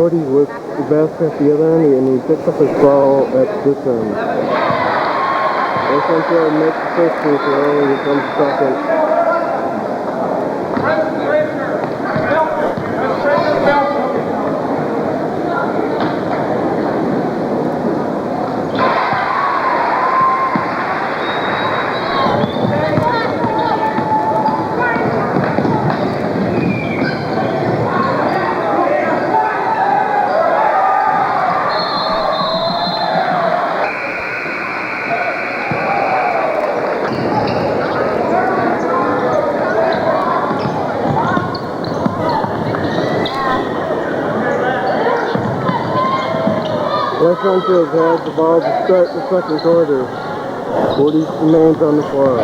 Cody was the best at the other end, and he picked up his ball at this end. This one throw makes the first free throw, and he comes second. West Renfield has the ball to start the second quarter. 40 remains on the clock.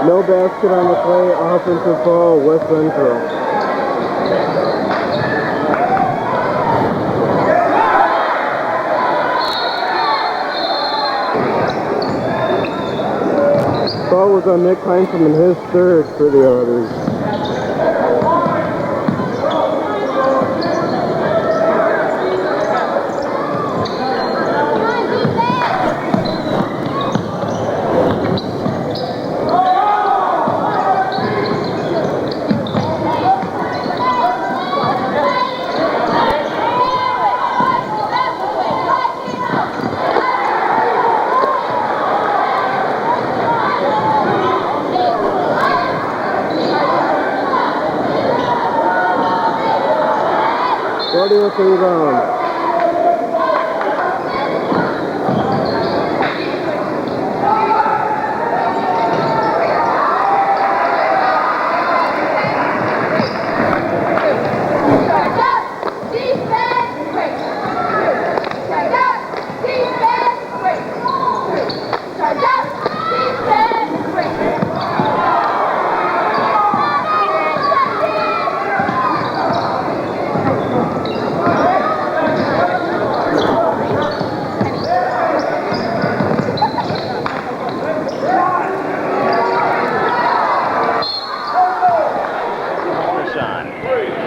No basket on the play, offensive foul, West Renfield. Ball was on Nick Heinzelman, his third for the Otters. With the rebound.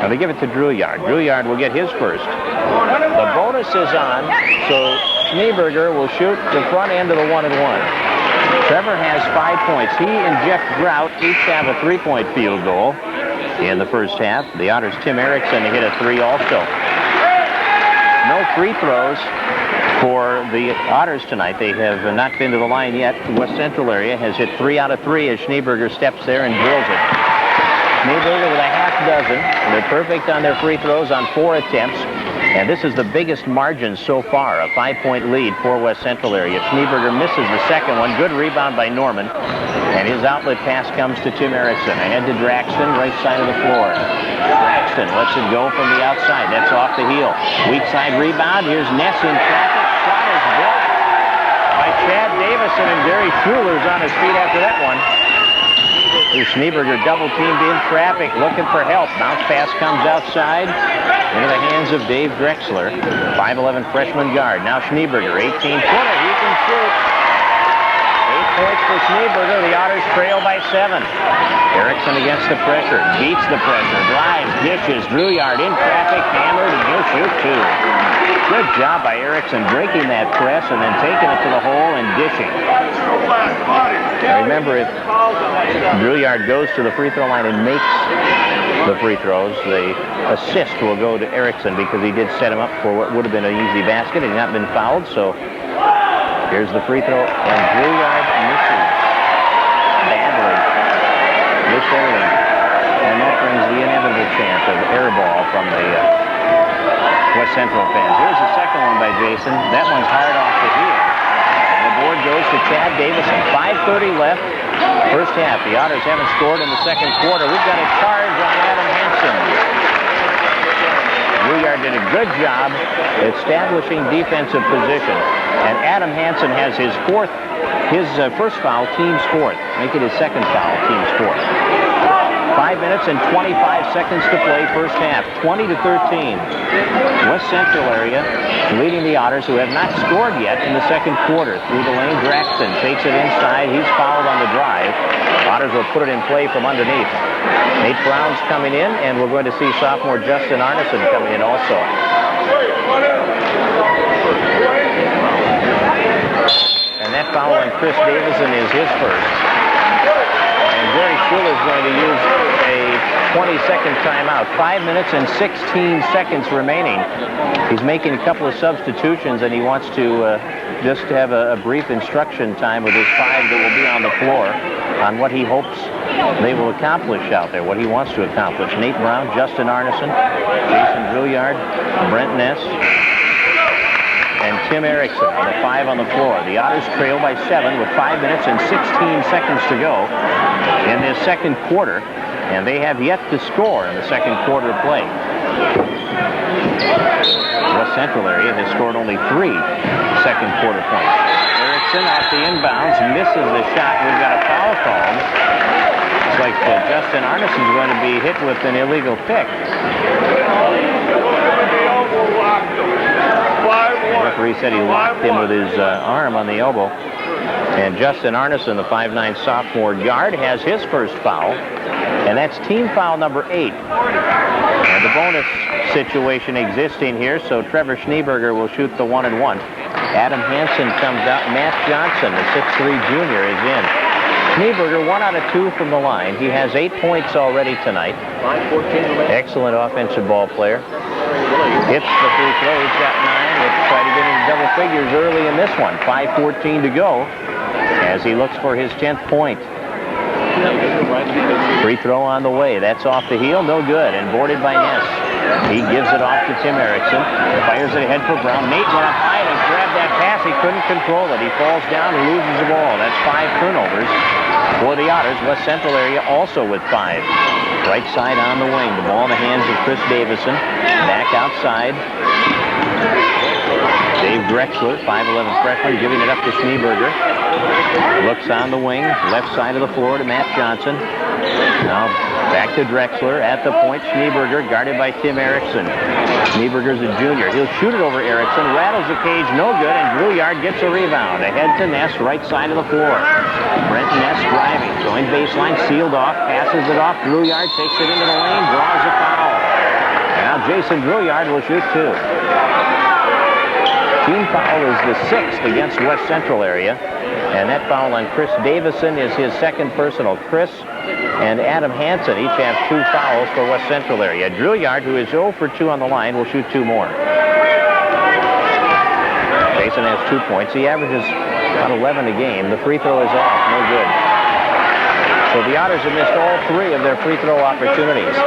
Now they give it to Drouillard. Drouillard will get his first. The bonus is on, so Schneeberger will shoot the front end of the 1-and-1. Trevor has 5 points. He and Jeff Grout each have a 3-point field goal in the first half. The Otters' Tim Erickson hit a 3 also. No free throws for the Otters tonight. They have not been to the line yet. West Central area has hit 3 out of 3 as Schneeberger steps there and drills it. Schneeberger with a half dozen. They're perfect on their free throws on 4 attempts. And this is the biggest margin so far, a 5-point lead for West Central area. Schneeberger misses the second one. Good rebound by Norman. And his outlet pass comes to Tim Erickson. Ahead to Draxton, right side of the floor. Draxton lets it go from the outside. That's off the heel. Weak side rebound. Here's Ness in traffic. Shot is blocked by Chad Davison, and Gary Schuler's on his feet after that one. Here's Schneeberger double teamed in traffic, looking for help. Bounce pass comes outside into the hands of Dave Drexler, 5'11" freshman guard. Now Schneeberger, 18-footer. He can shoot. 8 points for Schneeberger. The Otters trail by 7. Erickson against the pressure, beats the pressure, drives, dishes. Drouillard in traffic, hammered, and he'll shoot 2. Good job by Erickson breaking that press and then taking it to the hole and dishing. Now remember, if Drouillard goes to the free throw line and makes the free throws, the assist will go to Erickson because he did set him up for what would have been an easy basket. He had not been fouled, so here's the free throw, and Drouillard misses badly. Missed everything. And that brings the inevitable chance of air ball from the West Central fans. Here's the second one by Jason. That one's hard off the heel. And the board goes to Chad Davison. 5:30 left. First half. The Otters haven't scored in the second quarter. We've got a charge on Adam Hansen. Drouillard did a good job establishing defensive position. And Adam Hansen has his first foul, team's fourth. Making his second foul, team's fourth. 5 minutes and 25 seconds to play first half. 20-13. West Central area leading the Otters, who have not scored yet in the second quarter. Through the lane, Draxton takes it inside. He's fouled on the drive. Otters will put it in play from underneath. Nate Brown's coming in, and we're going to see sophomore Justin Arneson coming in also. And that foul on Chris Davison is his first. And Gary Schuler is going to use a 20-second timeout. 5 minutes and 16 seconds remaining. He's making a couple of substitutions, and he wants to just have a brief instruction time with his 5 that will be on the floor on what he hopes they will accomplish out there, what he wants to accomplish. Nate Brown, Justin Arneson, Jason Drouillard, Brent Ness, and Tim Erickson on the 5 on the floor. The Otters trail by 7 with 5 minutes and 16 seconds to go in this second quarter, and they have yet to score in the second quarter of play. West Central area has scored only 3 second quarter points. Erickson off the inbounds, misses the shot. We've got a foul called. It's like Justin Arneson is going to be hit with an illegal pick. The referee said he locked him with his arm on the elbow. And Justin Arneson, the 5'9" sophomore guard, has his first foul. And that's team foul number 8. And the bonus situation existing here, so Trevor Schneeberger will shoot the 1-and-1. Adam Hansen comes out. Matt Johnson, the 6'3" junior, is in. Schneeberger, 1 out of 2 from the line. He has 8 points already tonight. Excellent offensive ball player. Hits the free throw. He's got 9. Let's try to get into double figures early in this one. 5:14 to go as he looks for his 10th point. Free throw on the way. That's off the heel. No good. And boarded by Ness. He gives it off to Tim Erickson. Fires it ahead for Brown. Nate went up high and grabbed that pass. He couldn't control it. He falls down and loses the ball. That's 5 turnovers for the Otters. West Central area also with 5. Right side on the wing. The ball in the hands of Chris Davison. Back outside. Dave Drexler, 5'11" freshman, giving it up to Schneeberger. Looks on the wing, left side of the floor to Matt Johnson. Now back to Drexler at the point. Schneeberger guarded by Tim Erickson. Schneeberger's a junior. He'll shoot it over Erickson. Rattles the cage, no good, and Drouillard gets a rebound. Ahead to Ness, right side of the floor. Brent Ness driving, going baseline, sealed off, passes it off. Drouillard takes it into the lane, draws a foul. Jason Drouillard will shoot 2. Team foul is the 6th against West Central area. And that foul on Chris Davison is his second personal. Chris and Adam Hansen each have 2 fouls for West Central area. Drouillard, who is 0 for 2 on the line, will shoot 2 more. Jason has 2 points. He averages about 11 a game. The free throw is off. No good. So the Otters have missed all 3 of their free throw opportunities.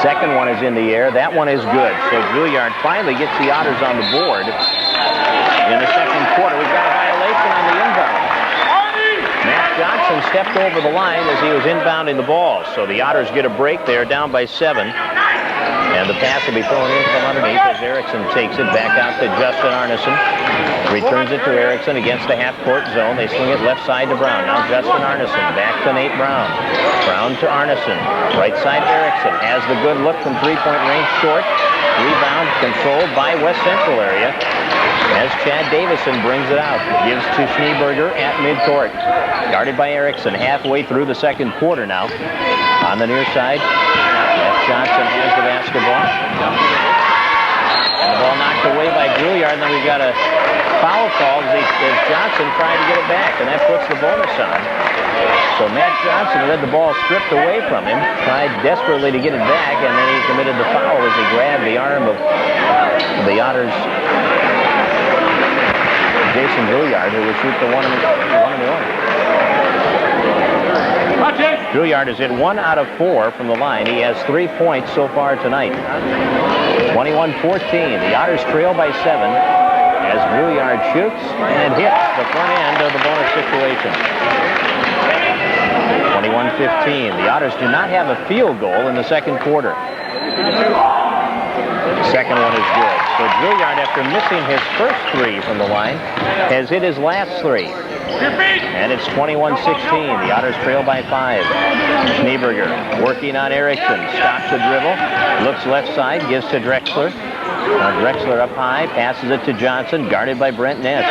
Second one is in the air. That one is good. So Drouillard finally gets the Otters on the board. In the second quarter, we've got a violation on the inbound. Matt Johnson stepped over the line as he was inbounding the ball. So the Otters get a break there, down by 7. And the pass will be thrown in from underneath as Erickson takes it back out to Justin Arneson. Returns it to Erickson against the half-court zone. They swing it left side to Brown. Now Justin Arneson back to Nate Brown. Brown to Arneson. Right side Erickson has the good look from three-point range, short. Rebound controlled by West Central area as Chad Davison brings it out. Gives to Schneeberger at midcourt. Guarded by Erickson halfway through the second quarter now. On the near side, Johnson has the basketball. And the ball knocked away by Drouillard, and then we've got a foul call as Johnson trying to get it back, and that puts the bonus on. So Matt Johnson had the ball stripped away from him, tried desperately to get it back, and then he committed the foul as he grabbed the arm of the Otters' Jason Drouillard, who would shoot the one and one. Drouillard is hit 1 out of 4 from the line. He has 3 points so far tonight. 21-14. The Otters trail by 7 as Drouillard shoots and hits the front end of the bonus situation. 21-15. The Otters do not have a field goal in the second quarter. The second one is good. So Drouillard, after missing his first 3 from the line, has hit his last 3. And it's 21-16. The Otters trail by 5. Schneeberger working on Erickson. Stops the dribble. Looks left side. Gives to Drexler. Now Drexler up high. Passes it to Johnson. Guarded by Brent Ness.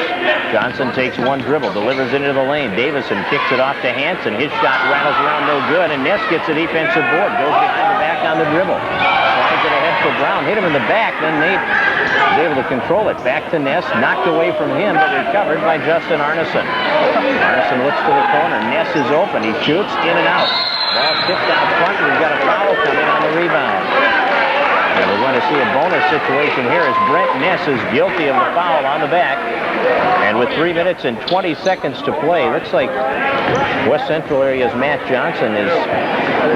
Johnson takes one dribble. Delivers it into the lane. Davison kicks it off to Hansen. His shot rattles around no good. And Ness gets a defensive board. Goes behind the back on the dribble. Slides it ahead for Brown. Hit him in the back. Then Nate was able to control it. Back to Ness. Knocked away from him, but recovered by Justin Arneson. Arneson looks to the corner. Ness is open. He shoots in and out. Ball tipped out front. We've got a foul coming on the rebound. And we're going to see a bonus situation here as Brent Ness is guilty of the foul on the back. And with 3 minutes and 20 seconds to play, looks like West Central area's Matt Johnson is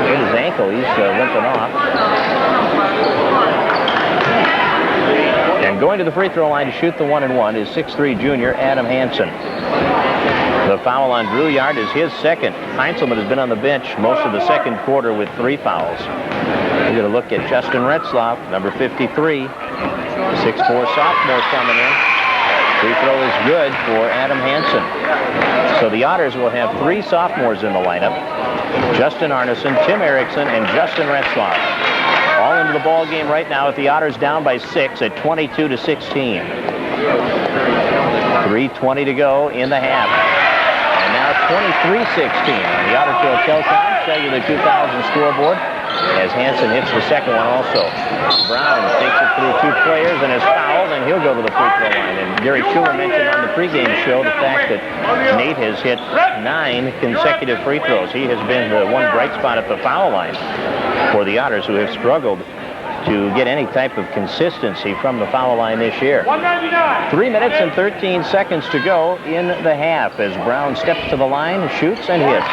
hit his ankle. He's limping off. And going to the free throw line to shoot the 1-and-1 is 6'3" junior Adam Hansen. The foul on Drouillard is his second. Heinzelman has been on the bench most of the second quarter with 3 fouls. We're going to look at Justin Retzlaff, number 53. 6'4" sophomore coming in. Free throw is good for Adam Hansen. So the Otters will have 3 sophomores in the lineup. Justin Arneson, Tim Erickson, and Justin Retzlaff. All into the ball game right now with the Otters down by 6 at 22-16. 3:20 to go in the half. And now 23-16 on the Otterfield Telecom Cellular 2000 scoreboard as Hansen hits the second one also. Brown takes it through 2 players and is fouled, and he'll go to the free throw line. And Gary Schuler mentioned on the pregame show the fact that Nate has hit 9 consecutive free throws. He has been the one bright spot at the foul line for the Otters, who have struggled to get any type of consistency from the foul line this year. 3 minutes and 13 seconds to go in the half as Brown steps to the line, shoots, and hits.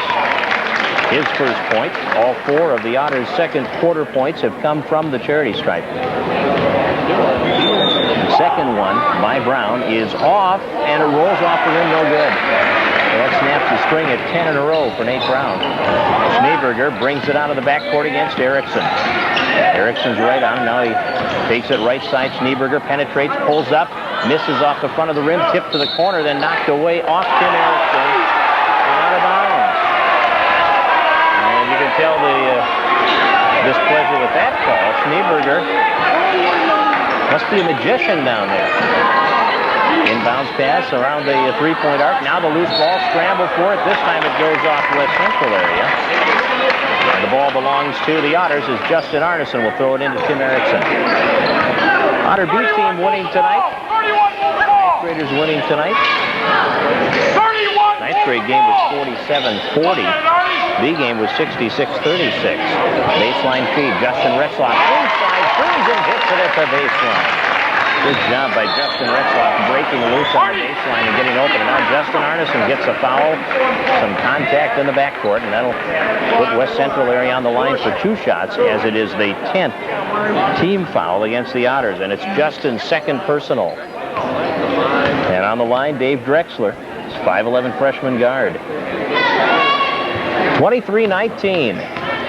His first point. All 4 of the Otters' second quarter points have come from the charity stripe. The second one by Brown is off, and it rolls off the rim, no good. So that snaps a string of 10 in a row for Nate Brown. Schneeberger brings it out of the backcourt against Erickson. Erickson's right on. Now he takes it right side. Schneeberger penetrates, pulls up, misses off the front of the rim, tipped to the corner, then knocked away off Tim Erickson and out of bounds. And you can tell the displeasure with that call. Schneeberger must be a magician down there. Inbounds pass around the 3-point arc. Now the loose ball, scramble for it. This time it goes off West Central area. And The ball belongs to the Otters as Justin Arneson will throw it into Tim Erickson. Otter B team winning tonight. Ninth graders winning tonight. Ninth grade game was 47-40. B game was 66-36. Baseline feed. Justin Retzlaff inside, turns and hits it at the baseline. Good job by Justin Retzlaff breaking loose on the baseline and getting open. And now Justin Arneson gets a foul, some contact in the backcourt, and that'll put West Central area on the line for 2 shots, as it is the 10th team foul against the Otters, and it's Justin's second personal. And on the line, Dave Drexler, 5'11" freshman guard. 23-19.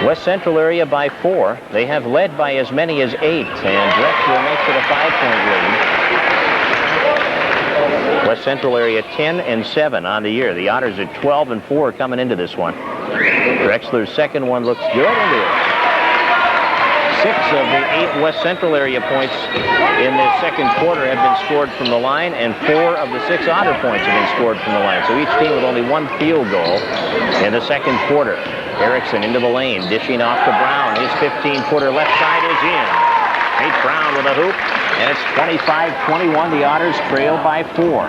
West Central area by 4. They have led by as many as 8, and Drexler makes it a 5-point lead. West Central area 10-7 on the year. The Otters are 12-4 coming into this one. Drexler's second one looks good into it. 6 of the 8 West Central area points in the second quarter have been scored from the line, and 4 of the 6 Otter points have been scored from the line. So each team with only 1 field goal in the second quarter. Erickson into the lane, dishing off to Brown. His 15-footer left side is in. Nate Brown with a hoop, and it's 25-21. The Otters trail by 4.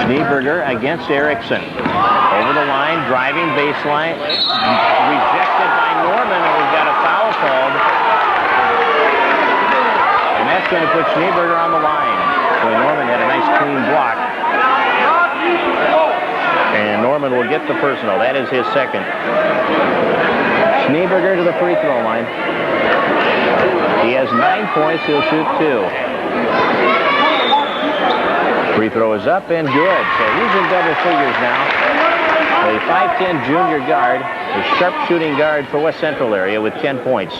Schneeberger against Erickson. Over the line, driving baseline. Rejected by Norman, and we've got a foul called. And that's going to put Schneeberger on the line. So Norman had a nice clean block. And Norman will get the personal. That is his second. Schneeberger to the free throw line. He has 9 points. He'll shoot 2. Free throw is up and good. So he's in double figures now. A 5'10" junior guard, a sharp shooting guard for West Central area with 10 points.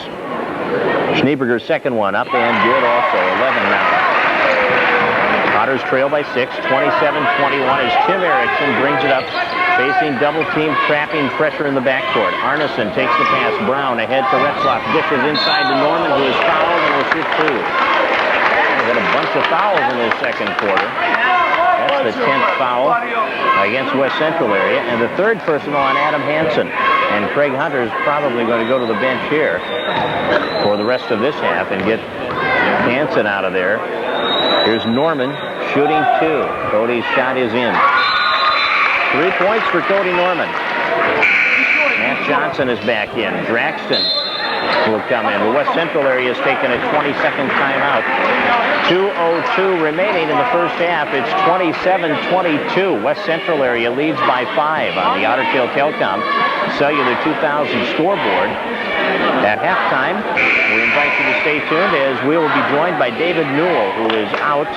Schneeberger's second one up and good also. 11 now. Otters trail by 6, 27-21 as Tim Erickson brings it up, facing double team, trapping pressure in the backcourt. Arneson takes the pass. Brown ahead to Retzlaff, dishes inside to Norman, who is fouled and will shoot 2. We've got a bunch of fouls in the second quarter. That's the 10th foul against West Central area, and the 3rd personal on Adam Hansen. And Craig Hunter is probably going to go to the bench here for the rest of this half and get Hansen out of there. Here's Norman shooting 2. Cody's shot is in. 3 points for Cody Norman. Matt Johnson is back in. Draxton will come in. The West Central area is taking a 20-second timeout. 2:02 remaining in the first half. It's 27-22. West Central area leads by 5 on the Otter Tail Telecom Cellular 2000 scoreboard. At halftime, we invite you to stay tuned as we will be joined by David Newell, who is out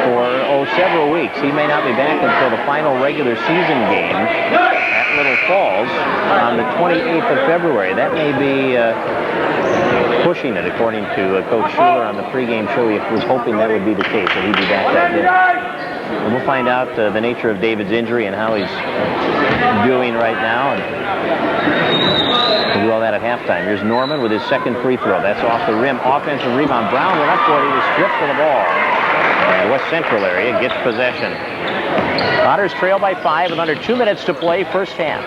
for several weeks. He may not be back until the final regular season game at Little Falls on the 28th of February. That may be pushing it, according to Coach Schuler on the pregame show. He was hoping that would be the case, that he'd be back that day. And we'll find out the nature of David's injury and how he's doing right now. And we'll do all that at halftime. Here's Norman with his second free throw. That's off the rim. Offensive rebound. Brown went up for it. He was stripped of the ball. And West Central area gets possession. Otters trail by 5 with under 2 minutes to play first half.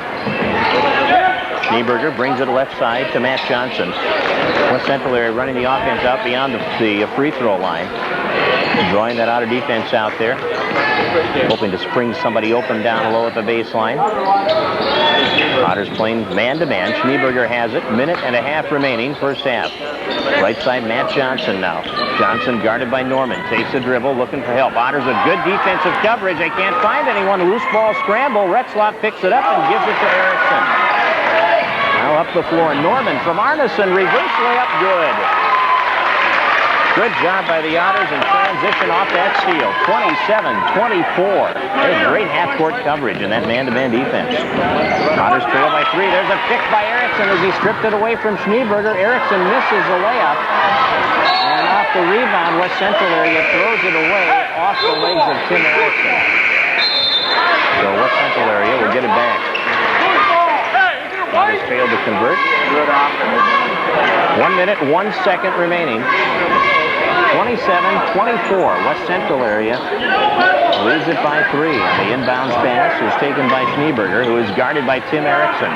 Schneeberger brings it left side to Matt Johnson. West Central area running the offense out beyond the free throw line. Drawing that Otter defense out there. Hoping to spring somebody open down low at the baseline. Otters playing man-to-man. Schneeberger has it. Minute and a half remaining, first half. Right side, Matt Johnson now. Johnson guarded by Norman. Takes a dribble, looking for help. Otters a good defensive coverage. They can't find anyone. Loose ball scramble. Retzlaff picks it up and gives it to Erickson. Now up the floor. Norman from Arneson. Reverse layup, good. Good job by the Otters in transition off that steal. 27-24. There's great half-court coverage in that man-to-man defense. Otters trail by 3. There's a pick by Erickson as he stripped it away from Schneeberger. Erickson misses the layup. And off the rebound, West Central area throws it away off the legs of Tim Erickson. So West Central area will get it back. Otters failed to convert. 1 minute, 1 second remaining. 27-24, West Central area leads it by 3. And the inbounds pass is taken by Schneeberger, who is guarded by Tim Erickson.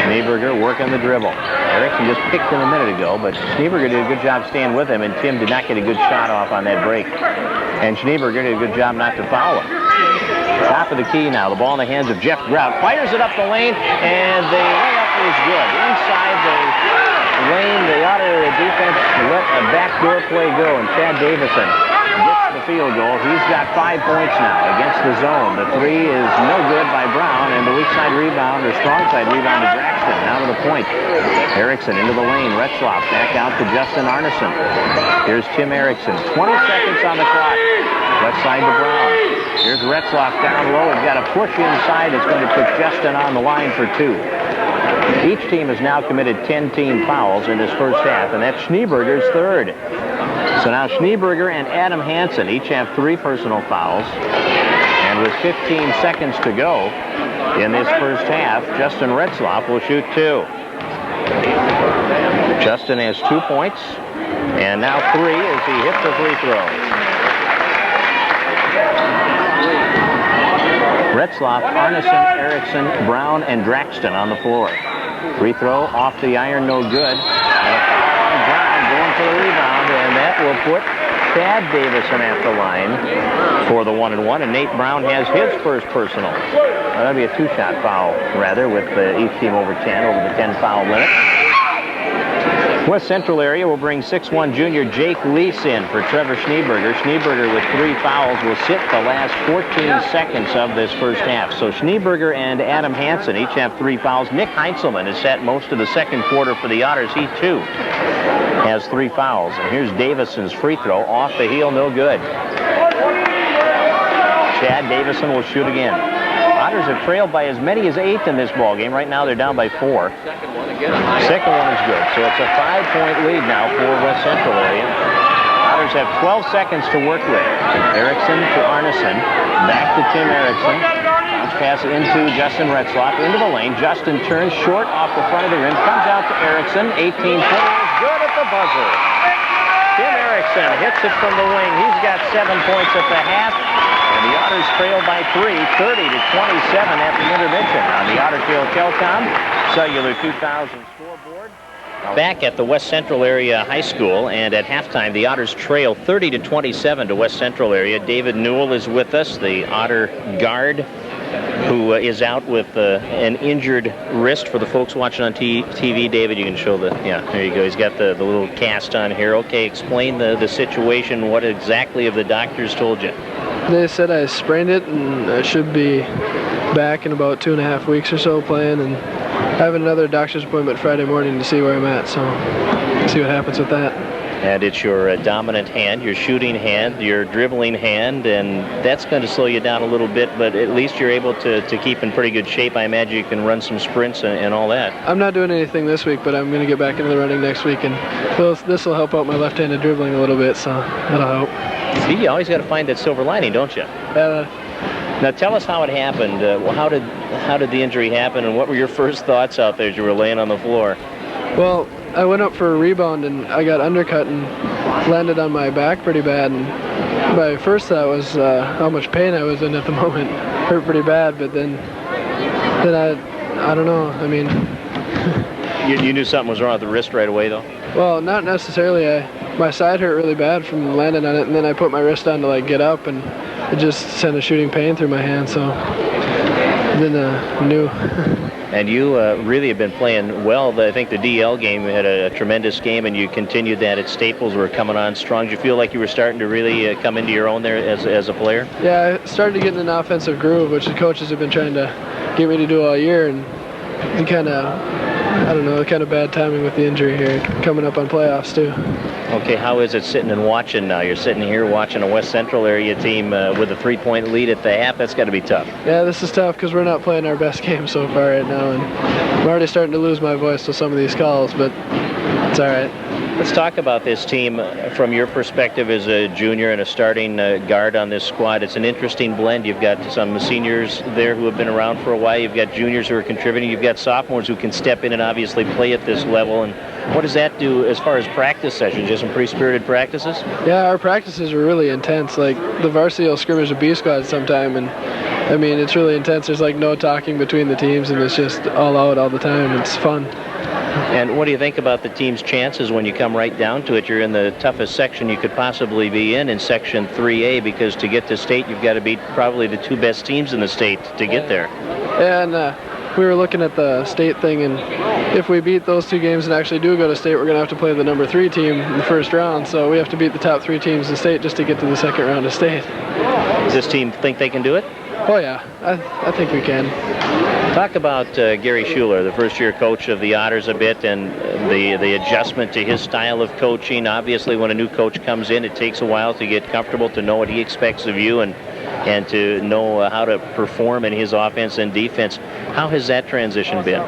Schneeberger working the dribble. Erickson just picked him a minute ago, but Schneeberger did a good job staying with him, and Tim did not get a good shot off on that break. And Schneeberger did a good job not to foul him. Top of the key now. The ball in the hands of Jeff Grout. Fires it up the lane, and the layup is good. Inside the lane, the Otter defense let a backdoor play go, and Chad Davison gets the field goal. He's got 5 points now against the zone. The 3 is no good by Brown, and the weak side rebound, or strong side rebound to Braxton. Now to the point. Erickson into the lane. Retzlaff back out to Justin Arneson. Here's Tim Erickson. 20 seconds on the clock. Left side to Brown. Here's Retzlaff down low. He's got a push inside. It's going to put Justin on the line for 2. Each team has now committed 10 team fouls in this first half, and that's Schneeberger's 3rd. So now Schneeberger and Adam Hansen each have 3 personal fouls. And with 15 seconds to go in this first half, Justin Retzlaff will shoot 2. Justin has 2 points, and now 3 as he hits the free throw. Retzlaff, Arneson, Erickson, Brown, and Draxton on the floor. Free throw off the iron, no good. And Brown going for the rebound, and that will put Chad Davison at the line for the 1-and-1, and Nate Brown has his first personal. Well, that'll be a 2-shot foul, rather, with each team over 10, over the 10-foul limit. West Central area will bring 6'1" junior Jake Lease in for Trevor Schneeberger. Schneeberger with 3 fouls will sit the last 14 seconds of this first half. So Schneeberger and Adam Hansen each have 3 fouls. Nick Heintzelman has sat most of the second quarter for the Otters. He, too, has 3 fouls. And here's Davison's free throw off the heel, no good. Chad Davison will shoot again. Otters have trailed by as many as 8 in this ball game. Right now they're down by 4. Second one is good. So it's a 5-point lead now for West Central area. Otters have 12 seconds to work with. Erickson to Arneson. Back to Tim Erickson. Bounce pass into Justin Retzlaff. Into the lane. Justin turns short off the front of the rim. Comes out to Erickson. 18-footer is good at the buzzer. Tim Erickson hits it from the wing. He's got 7 points at the half. And the Otters trail by 3, 30-27 at the intermission on the Otter Trail Telcom Cellular 2000 scoreboard. Back at the West Central area high school, and at halftime, the Otters trail 30-27 to West Central area. David Newell is with us, the Otter guard, who is out with an injured wrist. For the folks watching on TV, David, you can show the, yeah, there you go. He's got the little cast on here. Okay, explain the situation. What exactly have the doctors told you? They said I sprained it, and I should be back in about 2.5 weeks or so playing, and I have another doctor's appointment Friday morning to see where I'm at, so see what happens with that. And it's your dominant hand, your shooting hand, your dribbling hand, and that's going to slow you down a little bit, but at least you're able to keep in pretty good shape. I imagine you can run some sprints and all that. I'm not doing anything this week, but I'm going to get back into the running next week, and this will help out my left-handed dribbling a little bit, so that'll help. See, you always got to find that silver lining, don't you? Now tell us how it happened. How did the injury happen, and what were your first thoughts out there as you were laying on the floor? Well, I went up for a rebound, and I got undercut and landed on my back pretty bad. And my first thought was how much pain I was in at the moment. Hurt pretty bad, but then I don't know. I mean, you knew something was wrong with the wrist right away, though? Well, not necessarily. My side hurt really bad from landing on it, and then I put my wrist on to like get up, and it just sent a shooting pain through my hand. So then I knew. And you really have been playing well. I think the DL game had a tremendous game, and you continued that at Staples. Were coming on strong. Did you feel like you were starting to really come into your own there as a player? Yeah, I started to get in an offensive groove, which the coaches have been trying to get me to do all year, and kind of, I don't know, kind of bad timing with the injury here, coming up on playoffs too. Okay, how is it sitting and watching now? You're sitting here watching a West Central area team with a 3-point lead at the half. That's got to be tough. Yeah, this is tough because we're not playing our best game so far right now, and I'm already starting to lose my voice with some of these calls, but it's all right. Let's talk about this team from your perspective as a junior and a starting guard on this squad. It's an interesting blend. You've got some seniors there who have been around for a while. You've got juniors who are contributing. You've got sophomores who can step in and obviously play at this level. And what does that do as far as practice sessions? Just some pretty spirited practices? Yeah, our practices are really intense. Like, the varsity will scrimmage a B squad sometime, and I mean, it's really intense. There's like no talking between the teams, and it's just all out all the time. It's fun. And what do you think about the team's chances when you come right down to it? You're in the toughest section you could possibly be in Section 3A, because to get to state, you've got to beat probably the 2 best teams in the state to get there. And we were looking at the state thing, and if we beat those 2 games and actually do go to state, we're going to have to play the number 3 team in the first round. So we have to beat the top 3 teams in state just to get to the second round of state. Does this team think they can do it? Oh yeah, I think we can. Talk about Gary Schuler, the first-year coach of the Otters, a bit, and the adjustment to his style of coaching. Obviously, when a new coach comes in, it takes a while to get comfortable, to know what he expects of you, and to know how to perform in his offense and defense. How has that transition been?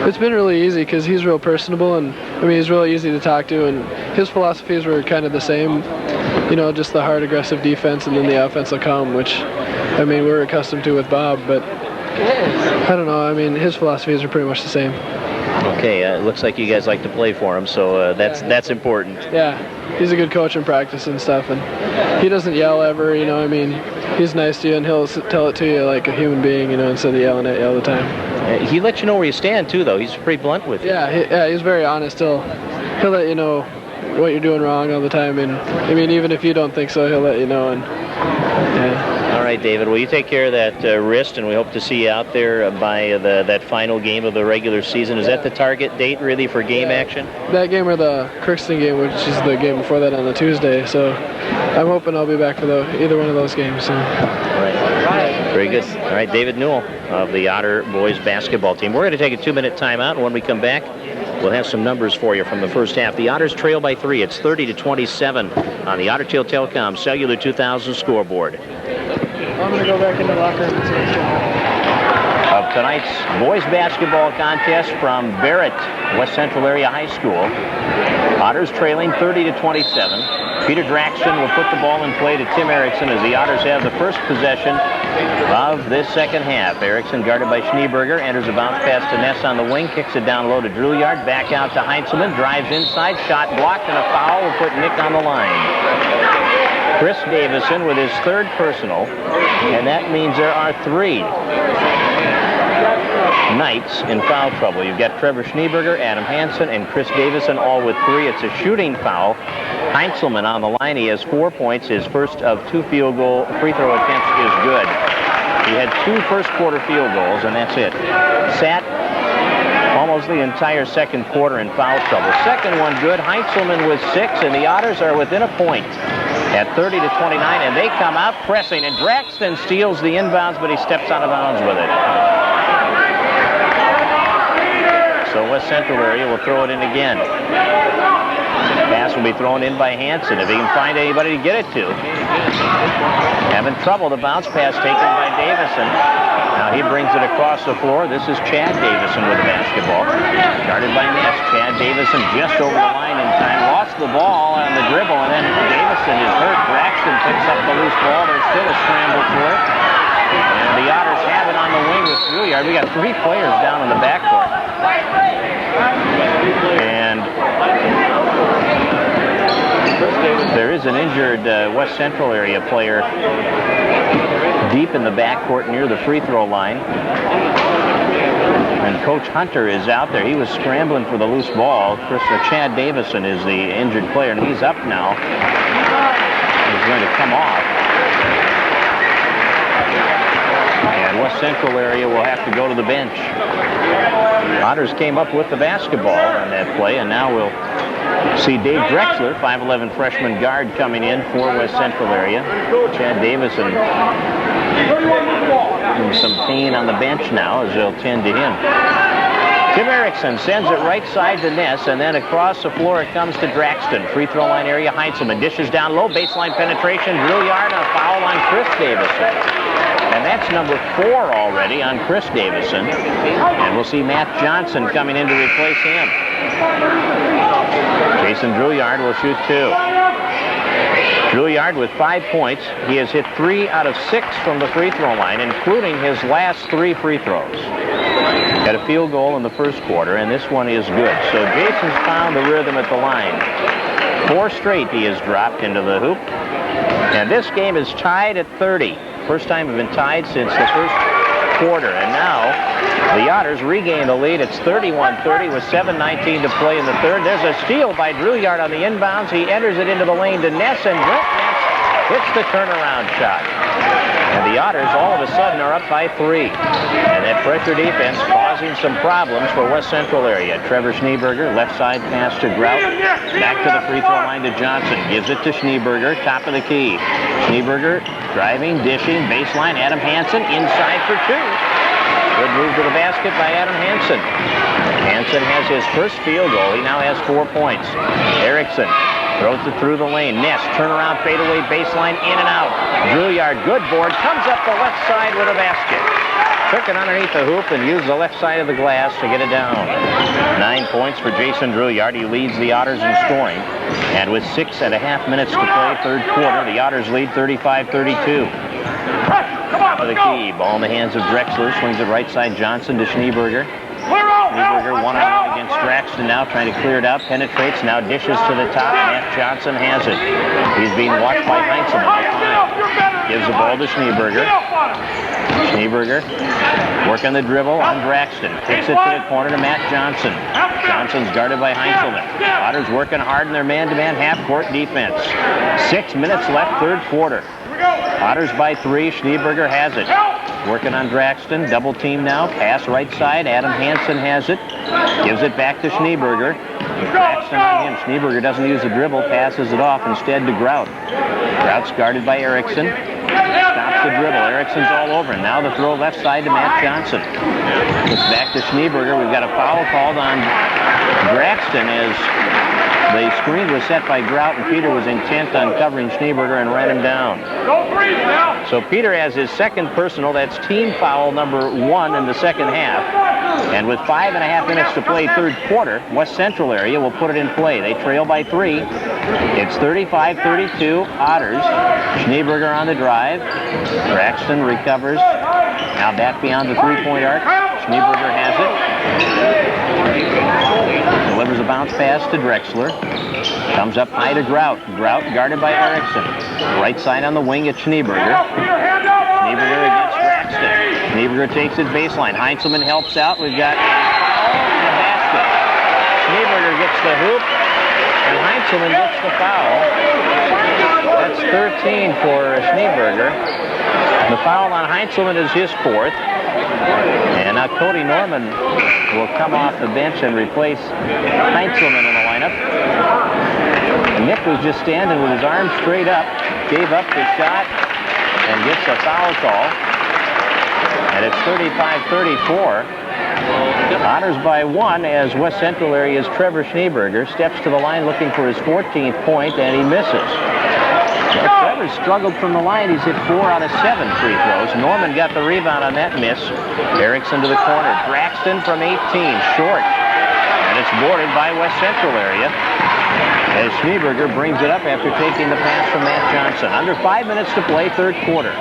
It's been really easy because he's real personable, and I mean, he's really easy to talk to, and his philosophies were kind of the same. You know, just the hard, aggressive defense, and then the offense will come, which, I mean, we're accustomed to with Bob, but I don't know. I mean, his philosophies are pretty much the same. Okay, it looks like you guys like to play for him, so that's important. Yeah, he's a good coach in practice and stuff, and he doesn't yell ever, you know. I mean, he's nice to you, and he'll tell it to you like a human being, you know, instead of yelling at you all the time. He lets you know where you stand, too, though. He's pretty blunt with you. Yeah, he's very honest. He'll let you know what you're doing wrong all the time, and I mean, even if you don't think so, he'll let you know. And yeah. All right, David. Well, you take care of that wrist, and we hope to see you out there by that final game of the regular season. Is that the target date, really, for game action? That game or the Crookston game, which is the game before that on the Tuesday. So I'm hoping I'll be back for either one of those games. So. All right. Very good. All right, David Newell of the Otter boys basketball team. We're going to take a 2-minute timeout, and when we come back, we'll have some numbers for you from the first half. The Otters trail by 3. It's 30-27 on the Otter Tail Telecom Cellular 2000 scoreboard. I'm going to go back in the locker room and see of tonight's boys basketball contest from Barrett, West Central Area High School. Otters trailing 30-27. Peter Draxton will put the ball in play to Tim Erickson as the Otters have the first possession of this second half. Erickson, guarded by Schneeberger, enters a bounce pass to Ness on the wing, kicks it down low to Drouillard, back out to Heinzelman, drives inside, shot blocked, and a foul will put Nick on the line. Chris Davison with his 3rd personal, and that means there are 3 Knights in foul trouble. You've got Trevor Schneeberger, Adam Hansen, and Chris Davison all with 3. It's a shooting foul. Heinzelman on the line. He has 4 points. His first of 2 field goal free throw attempts is good. He had 2 first-quarter field goals, and that's it. Sat almost the entire second quarter in foul trouble. Second one good. Heinzelman with 6, and the Otters are within a point at 30-29, and they come out pressing, and Draxton steals the inbounds, but he steps out of bounds with it. So West Central area will throw it in again. Pass will be thrown in by Hansen if he can find anybody to get it to. Having trouble, the bounce pass taken by Davison. Now he brings it across the floor. This is Chad Davison with the basketball. Guarded by Ness. Chad Davison just over the line in time. Lost the ball on the dribble, and then Davison is hurt. Braxton picks up the loose ball. There's still a scramble for it. And the Otters have it on the wing with Drouillard. We got 3 players down in the backcourt. And there is an injured West Central area player deep in the backcourt near the free throw line. And Coach Hunter is out there. He was scrambling for the loose ball. Chad Davison is the injured player, and he's up now. He's going to come off. And West Central area will have to go to the bench. Otters came up with the basketball on that play, and now we'll see Dave Drexler, 5'11" freshman guard, coming in for West Central area. Chad Davison in some pain on the bench now as they'll tend to him. Tim Erickson sends it right side to Ness, and then across the floor it comes to Draxton. Free throw line area, Heinzelman dishes down low, baseline penetration, Drouillard, a foul on Chris Davison. And that's number 4 already on Chris Davison. And we'll see Matt Johnson coming in to replace him. Jason Drouillard will shoot 2. Drouillard with 5 points. He has hit 3 out of 6 from the free throw line, including his last 3 free throws. Had a field goal in the first quarter, and this one is good. So Jason's found the rhythm at the line. 4 straight he has dropped into the hoop. And this game is tied at 30. First time we've been tied since the first quarter. And now the Otters regain the lead. It's 31-30 with 7:19 to play in the third. There's a steal by Drouillard on the inbounds. He enters it into the lane to Ness, and Brent Ness hits the turnaround shot. And the Otters all of a sudden are up by 3. And that pressure defense causing some problems for West Central area. Trevor Schneeberger, left side pass to Grout. Back to the free throw line to Johnson. Gives it to Schneeberger, top of the key. Schneeberger driving, dishing, baseline. Adam Hansen inside for 2. Good move to the basket by Adam Hansen. Hansen has his first field goal. He now has 4 points. Erickson throws it through the lane. Ness, turnaround, fadeaway, baseline, in and out. Drouillard, good board, comes up the left side with a basket. Took it underneath the hoop and used the left side of the glass to get it down. 9 points for Jason Drouillard. He leads the Otters in scoring. And with 6.5 minutes to play, third quarter, the Otters lead 35-32. Top of the key, ball in the hands of Drexler, swings it right side, Johnson to Schneeberger. Schneeberger one-on-one against Braxton now, trying to clear it out, penetrates, now dishes to the top. Matt Johnson has it. He's being watched by Heinzelman. Gives the ball to Schneeberger. Schneeberger working the dribble on Braxton. Kicks it to the corner to Matt Johnson. Johnson's guarded by Heinzelman. Otters working hard in their man-to-man half-court defense. 6 minutes left, third quarter. Otters by 3. Schneeberger has it. Working on Braxton. Double team now. Pass right side. Adam Hansen has it. Gives it back to Schneeberger. Braxton on him. Schneeberger doesn't use the dribble. Passes it off instead to Grout. Grout's guarded by Erickson. Stops the dribble. Erickson's all over. And now the throw left side to Matt Johnson. It's back to Schneeberger. We've got a foul called on Braxton as the screen was set by Grout, and Peter was intent on covering Schneeberger and ran him down. So Peter has his second personal. That's team foul number 1 in the second half. And with 5.5 minutes to play third quarter, West Central area will put it in play. They trail by 3. It's 35-32, Otters. Schneeberger on the drive. Braxton recovers. Now back beyond the three-point arc. Schneeberger has it. Delivers a bounce pass to Drexler. Comes up high to Grout. Grout guarded by Erickson. Right side on the wing at Schneeberger. Schneeberger against Braxton. Schneeberger takes it baseline. Heinzelman helps out. We've got a foul and a basket. Schneeberger gets the hoop, and Heinzelman gets the foul. That's 13 for Schneeberger. The foul on Heinzelman is his 4th. And now Cody Norman will come off the bench and replace Heinzelman in the lineup. And Nick was just standing with his arms straight up, gave up the shot, and gets a foul call. And it's 35-34. Otters by 1 as West Central area's Trevor Schneeberger steps to the line looking for his 14th point, and he misses. Trevor struggled from the line. He's hit 4 out of 7 free throws. Norman got the rebound on that miss. Erickson to the corner. Braxton from 18, short. And it's boarded by West Central area as Schneeberger brings it up after taking the pass from Matt Johnson. Under 5 minutes to play, third quarter.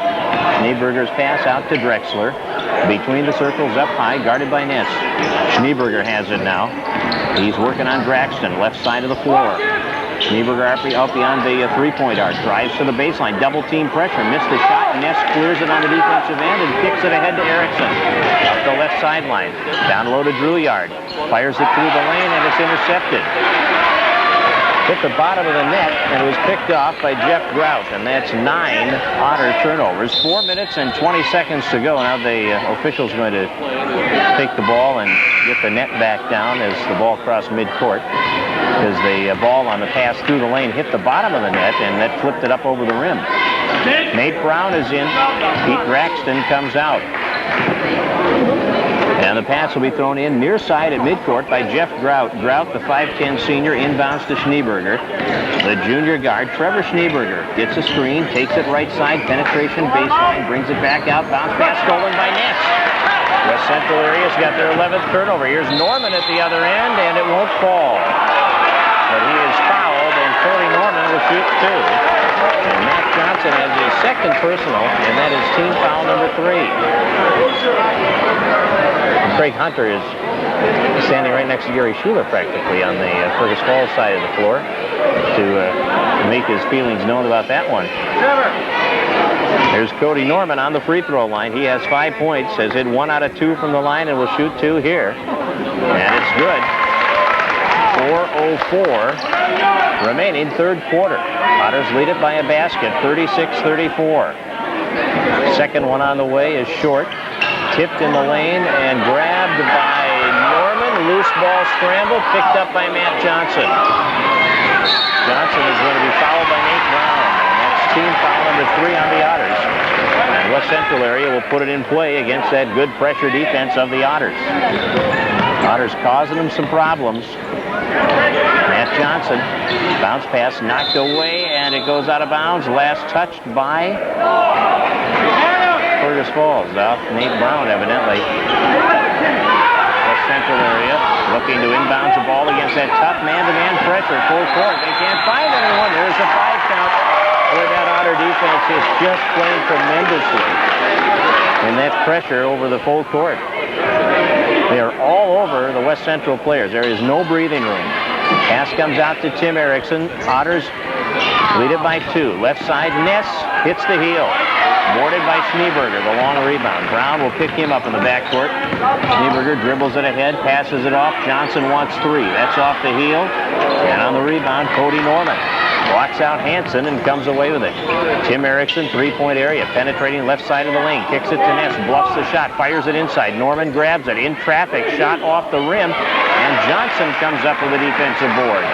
Schneeberger's pass out to Drexler. Between the circles, up high, guarded by Ness. Schneeberger has it now. He's working on Braxton, left side of the floor. Schneeberger out beyond the three-point arc. Drives to the baseline. Double team pressure. Missed the shot. Ness clears it on the defensive end and kicks it ahead to Erickson. Up the left sideline. Down low to Drouillard. Fires it through the lane and it's intercepted. Hit the bottom of the net and it was picked off by Jeff Grout. And that's 9 Otter turnovers. 4 minutes and 20 seconds to go. Now the official's going to take the ball and get the net back down as the ball crossed midcourt. Because the ball on the pass through the lane hit the bottom of the net and that flipped it up over the rim. Nate Brown is in. Pete Braxton comes out. And the pass will be thrown in near side at midcourt by Jeff Grout. Grout, the 5'10 senior, inbounds to Schneeberger. The junior guard, Trevor Schneeberger, gets a screen, takes it right side, penetration baseline, brings it back out, bounce pass stolen by Ness. West Central area's got their 11th turnover. Here's Norman at the other end, and it won't fall. But he is fouled, and Cody Norman will shoot 2. And Matt Johnson has his second personal, and that is team foul number 3. Craig Hunter is standing right next to Gary Schuler practically on the Fergus Falls side of the floor to make his feelings known about that one. There's Cody Norman on the free throw line. He has 5 points, has hit 1 out of 2 from the line, and will shoot 2 here. And it's good. 4:04 remaining, third quarter. Otters lead it by a basket, 36-34. Second one on the way is short. Tipped in the lane and grabbed by Norman. Loose ball scramble, picked up by Matt Johnson. Johnson is going to be fouled by Nate Brown. And that's team foul number 3 on the Otters. And West Central area will put it in play against that good pressure defense of the Otters. Otters causing them some problems. Matt Johnson, bounce pass knocked away, and it goes out of bounds. Last touched by Fergus Falls. Out Nate Brown, evidently. West Central area looking to inbounds the ball against that tough man-to-man pressure. Full court. They can't find anyone. There's a 5 count. Where that Otter defense is just playing tremendously in that pressure over the full court. They are all over the West Central players. There is no breathing room. Pass comes out to Tim Erickson. Otters lead it by 2. Left side, Ness hits the heel. Boarded by Schneeberger, the long rebound. Brown will pick him up in the backcourt. Schneeberger dribbles it ahead, passes it off. Johnson wants 3. That's off the heel. And on the rebound, Cody Norman blocks out Hansen and comes away with it. Tim Erickson, 3-point area, penetrating left side of the lane. Kicks it to Ness, bluffs the shot, fires it inside. Norman grabs it, in traffic, shot off the rim. And Johnson comes up with a defensive board.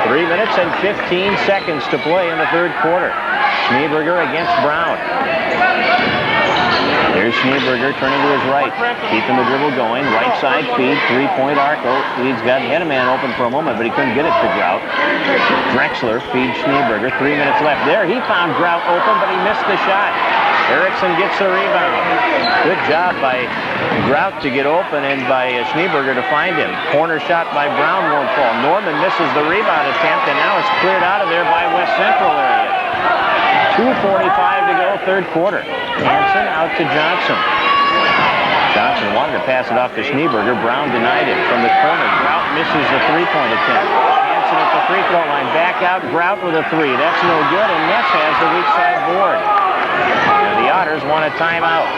3 minutes and 15 seconds to play in the third quarter. Schneeberger against Brown. There's Schneeberger turning to his right, keeping the dribble going. Right side feed, 3-point arc. Oh, he's got Hedeman open for a moment, but he couldn't get it to Grout. Drexler feeds Schneeberger. 3 minutes left. There, he found Grout open, but he missed the shot. Erickson gets the rebound. Good job by Grout to get open and by Schneeberger to find him. Corner shot by Brown won't fall. Norman misses the rebound attempt, and now it's cleared out of there by West Central area. 2:45 to go, third quarter. Hansen out to Johnson. Johnson wanted to pass it off to Schneeberger. Brown denied it from the corner. Grout misses the 3-point attempt. Hansen at the free throw line. Back out. Grout with a 3. That's no good, and Ness has the weak side board. And the Otters want a timeout.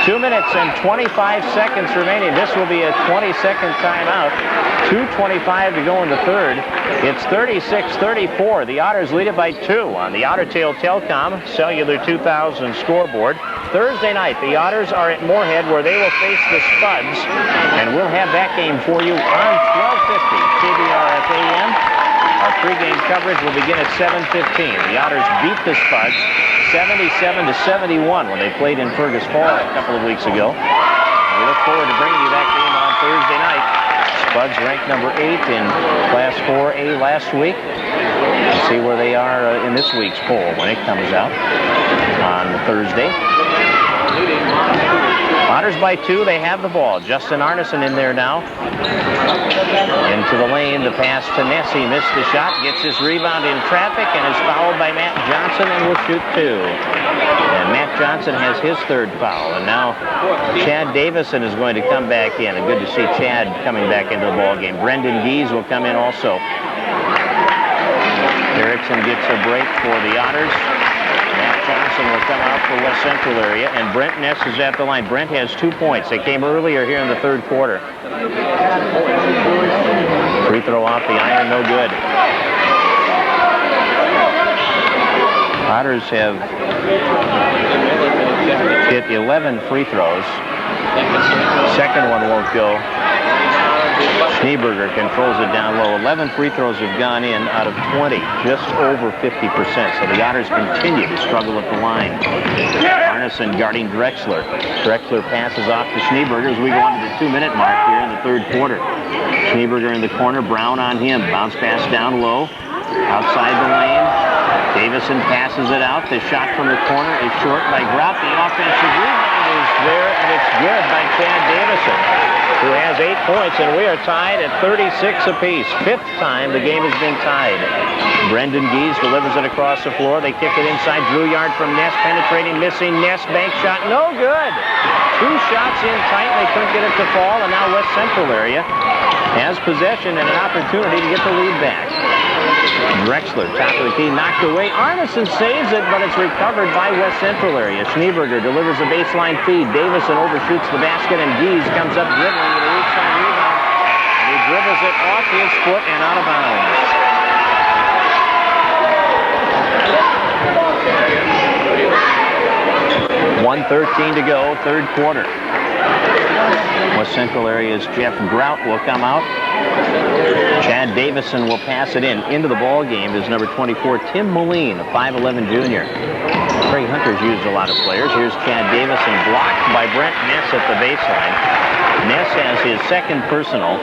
2 minutes and 25 seconds remaining. This will be a 20-second timeout. 2:25 to go in the third. It's 36-34. The Otters lead it by 2 on the Ottertail Telcom Cellular 2000 scoreboard. Thursday night, the Otters are at Moorhead, where they will face the Spuds, and we'll have that game for you on 1250 KBRF AM. Our pregame coverage will begin at 7:15. The Otters beat the Spuds 77-71 when they played in Fergus Falls a couple of weeks ago. We look forward to bringing you that game on Thursday night. Spuds ranked number 8 in Class 4A last week. We'll see where they are in this week's poll when it comes out on Thursday. Otters by 2. They have the ball. Justin Arneson in there now. Into the lane. The pass to Ness. He missed the shot. Gets his rebound in traffic and is fouled by Matt Johnson and will shoot 2. And Matt Johnson has his third foul. And now Chad Davison is going to come back in. And good to see Chad coming back into the ball game. Brendan Gies will come in also. Erickson gets a break for the Otters. Matt Johnson will come out for West Central area, and Brent Ness is at the line. Brent has 2 points. They came earlier here in the third quarter. Free throw off the iron, no good. Otters have hit 11 free throws. Second one won't go. Schneeberger controls it down low. 11 free throws have gone in out of 20, just over 50%. So the Otters continue to struggle at the line. Arneson guarding Drexler. Drexler passes off to Schneeberger as we go on to the 2-minute mark here in the third quarter. Schneeberger in the corner, Brown on him. Bounce pass down low, outside the lane. Davison passes it out. The shot from the corner is short by Grout. The offensive rebound is there, and it's good by Chad Davison, who has 8 points, and we are tied at 36 apiece. 5th time the game has been tied. Brendan Gies delivers it across the floor. They kick it inside. Drew Yard from Ness, penetrating, missing. Ness, bank shot, no good. 2 shots in tight, they couldn't get it to fall, and now West Central area has possession and an opportunity to get the lead back. Drexler, top of the key, knocked away. Arneson saves it, but it's recovered by West Central area. Schneeberger delivers a baseline feed. Davison overshoots the basket, and Gies comes up dribbling with a weak side rebound. And he dribbles it off his foot and out of bounds. 1:13 to go, third quarter. West Central area's Jeff Grout will come out. Chad Davison will pass it in. Into the ball game is number 24, Tim Moline, a 5'11 junior. Craig Hunter's used a lot of players. Here's Chad Davison, blocked by Brent Ness at the baseline. Ness has his second personal,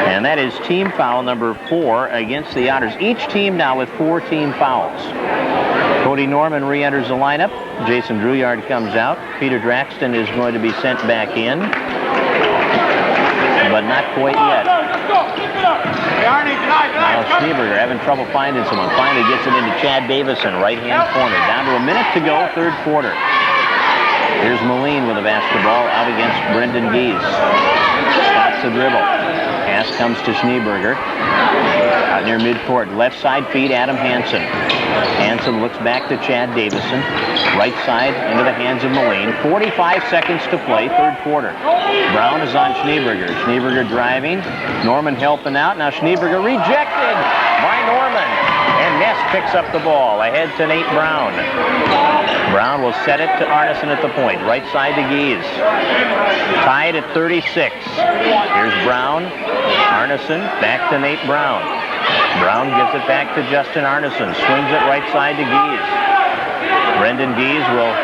and that is team foul number 4 against the Otters. Each team now with 4 team fouls. Cody Norman re-enters the lineup. Jason Drouillard comes out. Peter Draxton is going to be sent back in, but not quite yet. Now Schneeberger having trouble finding someone. Finally gets it into Chad Davison, right-hand corner. Down to a minute to go, third quarter. Here's Moline with a basketball out against Brendan Gies. Stops the dribble. Pass comes to Schneeberger. Out near midcourt. Left side feed, Adam Hansen. Hansen looks back to Chad Davison. Right side into the hands of Moline. 45 seconds to play, third quarter. Brown is on Schneeberger. Schneeberger driving. Norman helping out. Now Schneeberger rejected by Norman. And Ness picks up the ball. Ahead to Nate Brown. Brown will set it to Arneson at the point. Right side to Gies. Tied at 36. Here's Brown. Arneson back to Nate Brown. Brown gives it back to Justin Arneson. Swings it right side to Gies. Brendan Gies will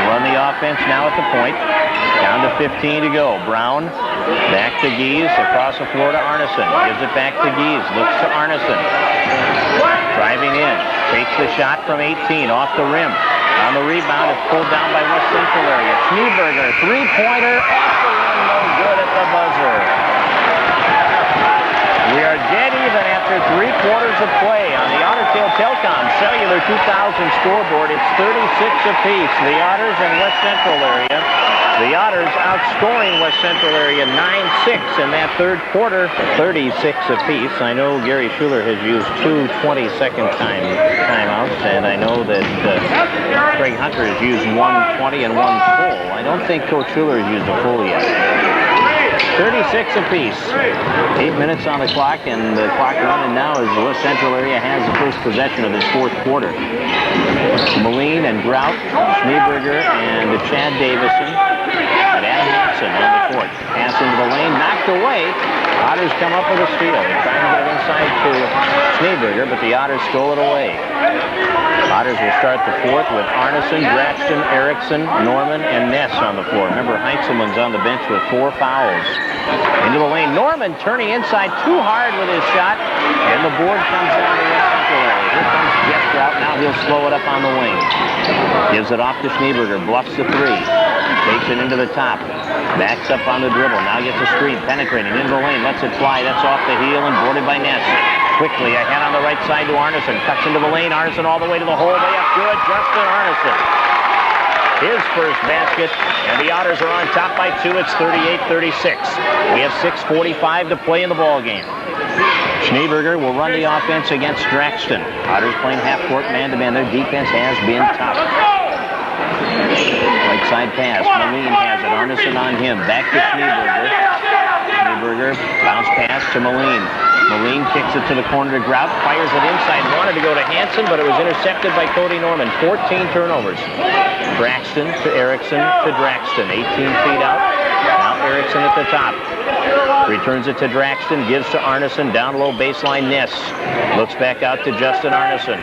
run the offense now at the point. Down to 15 to go. Brown back to Gies. Across the floor to Arneson. Gives it back to Gies. Looks to Arneson. Driving in. Takes the shot from 18 off the rim. On the rebound, it's pulled down by West Central area. Schneeberger, three-pointer off the rim. No good at the buzzer. We are dead even after 3 quarters of play on the Ottertail Telcom Cellular 2000 scoreboard. It's 36 apiece. The Otters and West Central area. The Otters outscoring West Central area 9-6 in that third quarter, 36 apiece. I know Gary Schuler has used 2 20-second timeouts, and I know that Craig Hunter has used 1 20 and 1 full. I don't think Coach Schuler has used a full yet. 36 apiece. 8 minutes on the clock, and the clock running now as the West Central area has the first possession of this fourth quarter. Moline and Grout, Schneeberger and Chad Davison, and Adam Hansen on the court. Pass into the lane, knocked away. Otters come up with a steal. They're trying to get it inside to Schneeberger, but the Otters stole it away. Otters will start the fourth with Arneson, Draxton, Erickson, Norman, and Ness on the floor. Remember, Heintzelman's on the bench with 4 fouls. Into the lane. Norman turning inside too hard with his shot, and the board comes down to West Central area. Here comes Jeff Grout. Now he'll slow it up on the wing. Gives it off to Schneeberger. Bluffs the 3. Takes it into the top. Backs up on the dribble. Now gets a screen. Penetrating into the lane. Lets it fly. That's off the heel and boarded by Ness. Quickly ahead on the right side to Arneson. Cuts into the lane. Arneson all the way to the hole. Way up good. Justin Arneson. His first basket, and the Otters are on top by 2. It's 38-36. We have 6:45 to play in the ball game. Schneeberger will run the offense against Draxton. Otters playing half-court man-to-man. Their defense has been tough. Right side pass. Moline has it. Arneson on him. Back to Schneeberger. Schneeberger, bounce pass to Moline. Moline kicks it to the corner to Grout, fires it inside, wanted to go to Hansen, but it was intercepted by Cody Norman. 14 turnovers. Draxton to Erickson to Draxton. 18 feet out. Now Erickson at the top. Returns it to Draxton, gives to Arneson, down low baseline, Ness. Looks back out to Justin Arneson.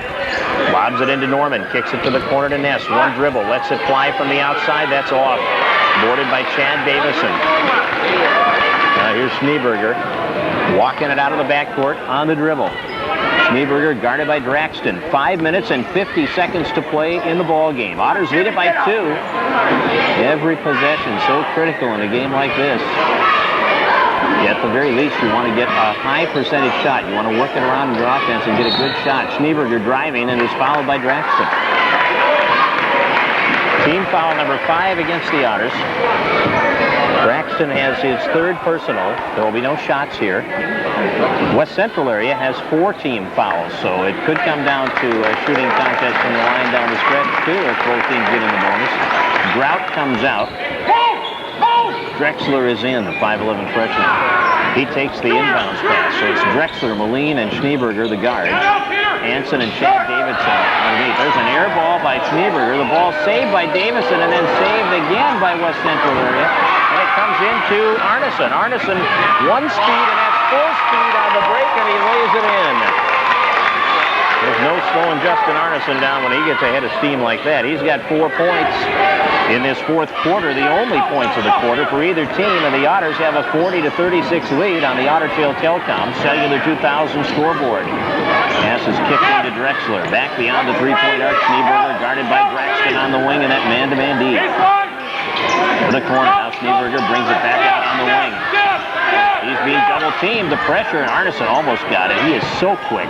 Lobs it into Norman, kicks it to the corner to Ness. One dribble, lets it fly from the outside, that's off. Boarded by Chad Davison. Now here's Schneeberger, walking it out of the backcourt on the dribble. Schneeberger guarded by Draxton. 5 minutes and 50 seconds to play in the ball game. Otters lead it by 2. Every possession so critical in a game like this. At the very least, you want to get a high percentage shot. You want to work it around in your offense and get a good shot. Schneeberger driving and is fouled by Draxton. Team foul number 5 against the Otters. Draxton has his 3rd personal. There will be no shots here. West Central area has 4 team fouls, so it could come down to a shooting contest from the line down the stretch, too, if both teams get in the bonus. Grout comes out. Drexler is in, the 5'11 freshman. He takes the inbounds pass, so it's Drexler, Moline, and Schneeberger, the guards. Anson and Chad Davidson underneath. There's an air ball by Schneeberger. The ball saved by Davison and then saved again by West Central area. And it comes into Arneson. Arneson, 1 speed, and that's full speed on the break, and he lays it in. There's no slowing Justin Arneson down when he gets ahead of steam like that. He's got 4 points in this 4th quarter, the only points of the quarter for either team, and the Otters have a 40-36 lead on the Otter Tail Telecom Cellular 2000 scoreboard. Pass is kicked into Drexler. Back beyond the 3-point arc, Schneeberger guarded by Draxton on the wing, and that man-to-man D. To the corner, now Schneeberger brings it back out on the wing. He's being double-teamed. The pressure, and Arneson almost got it. He is so quick.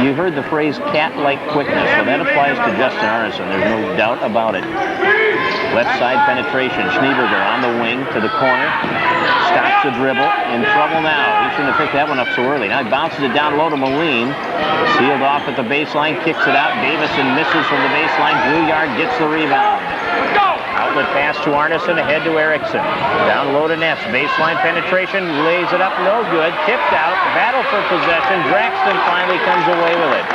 You heard the phrase cat-like quickness. Well, that applies to Justin Arneson. There's no doubt about it. Left side penetration. Schneeberger on the wing to the corner. Stops the dribble. In trouble now. He shouldn't have picked that one up so early. Now he bounces it down low to Moline. Sealed off at the baseline. Kicks it out. Davison misses from the baseline. Brouillard gets the rebound. Outlet pass to Arneson, ahead to Erickson. Down low to Ness. Baseline penetration, lays it up, no good. Tipped out, battle for possession. Draxton finally comes away with it.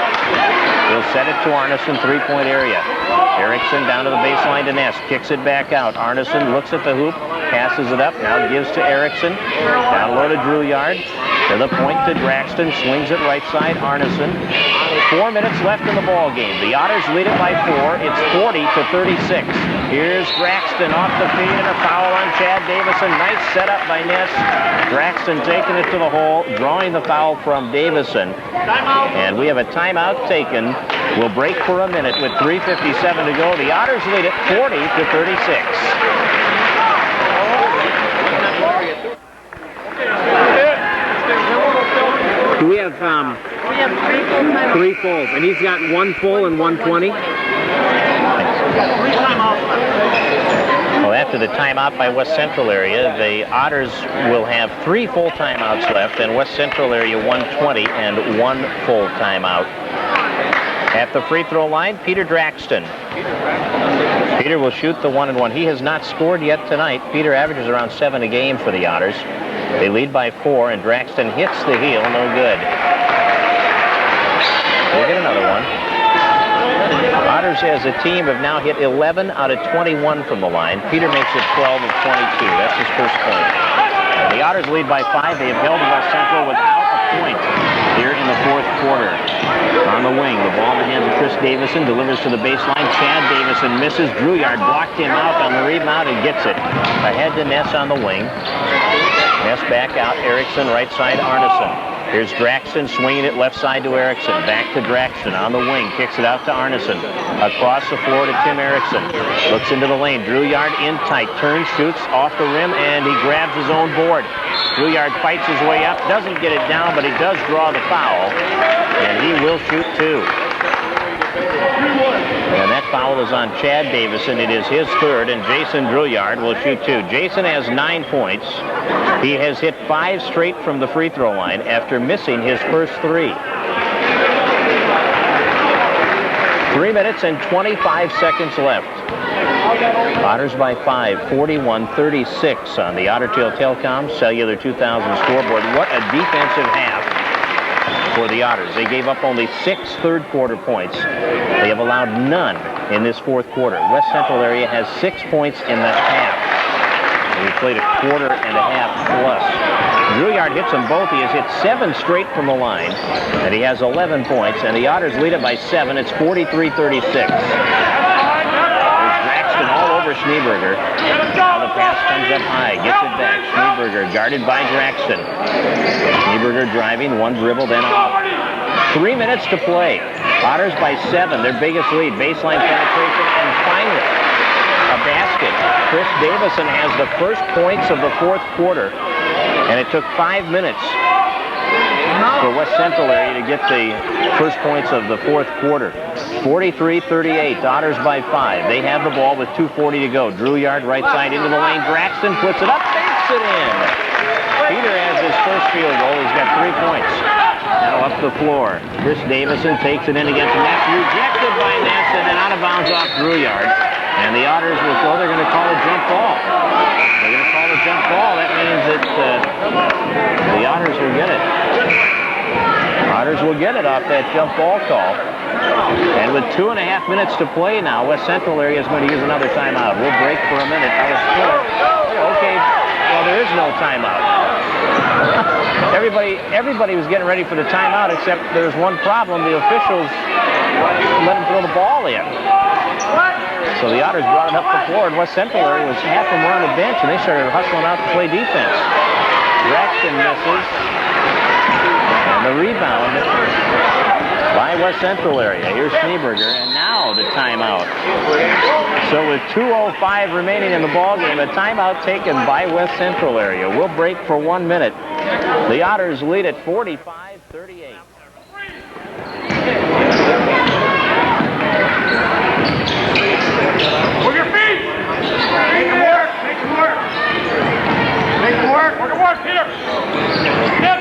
He'll set it to Arneson, 3-point area. Erickson down to the baseline to Ness. Kicks it back out. Arneson looks at the hoop, passes it up, now gives to Erickson. Down low to Brouillard. To the point to Draxton, swings it right side, Arneson. 4 minutes left in the ball game. The Otters lead it by 4. It's 40-36. Here's Draxton off the feet and a foul on Chad Davison. Nice setup by Ness. Draxton taking it to the hole, drawing the foul from Davison. And we have a timeout taken. We'll break for a minute with 3:57 to go. The Otters lead it 40-36. Do we have 3 fulls, and he's got 1 full and 1:20. Well, after the timeout by West Central area, the Otters will have 3 full timeouts left, and West Central area 1:20 and 1 full timeout. At the free throw line, Peter Draxton. Peter will shoot the 1-and-1. He has not scored yet tonight. Peter averages around 7 a game for the Otters. They lead by 4, and Draxton hits the heel, no good. We'll get another one. Otters as a team have now hit 11 out of 21 from the line. Peter makes it 12 of 22. That's his first point. And the Otters lead by 5. They have held West Central without a point here in the 4th quarter. On the wing, the ball in the hands of Chris Davison, delivers to the baseline. Chad Davison misses. Brouillard blocked him out on the rebound and gets it. Ahead to Ness on the wing. Ness back out. Erickson, right side, Arneson. Here's Draxton swinging it left side to Erickson. Back to Draxton on the wing. Kicks it out to Arneson. Across the floor to Tim Erickson. Looks into the lane. Brouillard in tight. Turns, shoots off the rim, and he grabs his own board. Brouillard fights his way up. Doesn't get it down, but he does draw the foul. And he will shoot 2. And that foul is on Chad Davison. It is his 3rd, and Jason Brouillard will shoot 2. Jason has 9 points. He has hit 5 straight from the free throw line after missing his first 3. 3 minutes and 25 seconds left. Otters by 5, 41-36 on the Otter Tail Telecom Cellular 2000 scoreboard. What a defensive half for the Otters. They gave up only 6 third-quarter points. They have allowed none in this 4th quarter. West Central area has 6 points in the half. We played a quarter and a half plus. Drouillard hits them both. He has hit 7 straight from the line, and he has 11 points, and the Otters lead it by 7. It's 43-36. There's Draxton all over Schneeberger. Now the pass comes up high, gets it back. Schneeberger guarded by Draxton. Schneeberger driving, one dribble, then off. 3 minutes to play. Otters by 7, their biggest lead. Baseline penetration, and finally, a basket. Chris Davison has the first points of the fourth quarter, and it took 5 minutes for West Central area to get the first points of the fourth quarter. 43-38, Otters by 5. They have the ball with 2:40 to go. Drouillard right side into the lane. Draxton puts it up, banks it in. Peter has his first field goal. He's got 3 points. Now up the floor. Chris Davison takes it in against Ness. Rejected by Ness, and then out of bounds off Drouillard. And the Otters will go. They're going to call a jump ball. They're going to call a jump ball. That means that the Otters will get it. Otters will get it off that jump ball call. And with 2.5 minutes to play now, West Central area is going to use another timeout. We'll break for a minute. Okay, well, there is no timeout. Everybody was getting ready for the timeout, except there's one problem. The officials let him throw the ball in. So the Otters brought it up the floor, and West Central area was half them were on the bench, and they started hustling out to play defense. Draxton misses. And the rebound by West Central area. Here's Schneeberger, and now the timeout. So with 2:05 remaining in the ball game, a timeout taken by West Central area. We'll break for 1 minute. The Otters lead at 45-38. With your feet! Make them work! Make them work! Make them work! Work, work, Peter! Step!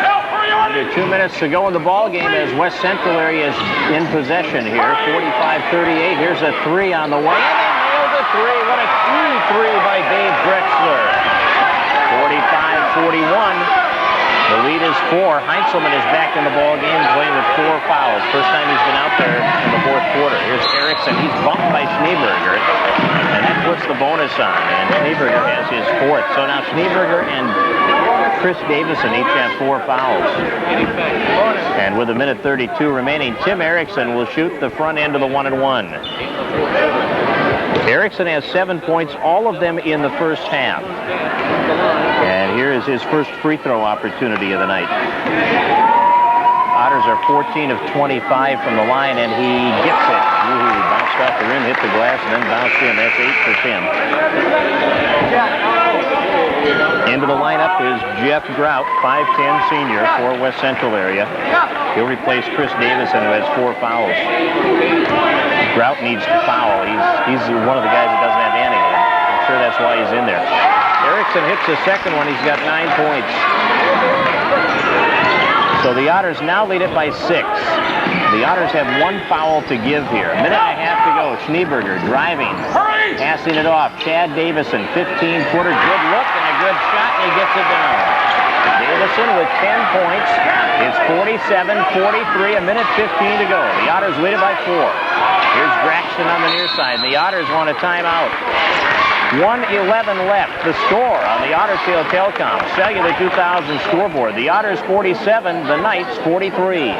Help, hurry on! Under 2 minutes to go in the ball game as West Central area is in possession here. 45-38. Here's a 3 on the way. And they nailed the 3. What a key 3 by Dave Retzlaff. 45-41. The lead is 4. Heinzelman is back in the ball game, playing with 4 fouls. First time he's been out there in the fourth quarter. Here's Erickson. He's bumped by Schneeberger, and that puts the bonus on. And Schneeberger has his 4th. So now Schneeberger and Chris Davison each have 4 fouls. And with 1:32 remaining, Tim Erickson will shoot the front end of the 1-and-1. Erickson has 7 points, all of them in the first half. And here is his first free throw opportunity of the night. Otters are 14 of 25 from the line, and he gets it. Ooh, bounced off the rim, hit the glass, and then bounced in. That's 8 for Tim. Into the lineup is Jeff Grout, 5'10 senior for West Central area. He'll replace Chris Davison, who has 4 fouls. Grout needs to foul. He's one of the guys that doesn't have any. I'm sure that's why he's in there. Erickson hits the second one. He's got 9 points. So the Otters now lead it by 6. The Otters have 1 foul to give here. 1.5 minutes to go. Schneeberger driving, passing it off. Chad Davison, 15-footer, good look and a good shot, and he gets it down. Davison with 10 points. It's 47-43, 1:15 to go. The Otters lead it by 4. Here's Draxton on the near side. The Otters want a timeout. 1:11 left. The score on the Ottersfield Telcom Cellular 2000 scoreboard. The Otters 47, the Knights 43.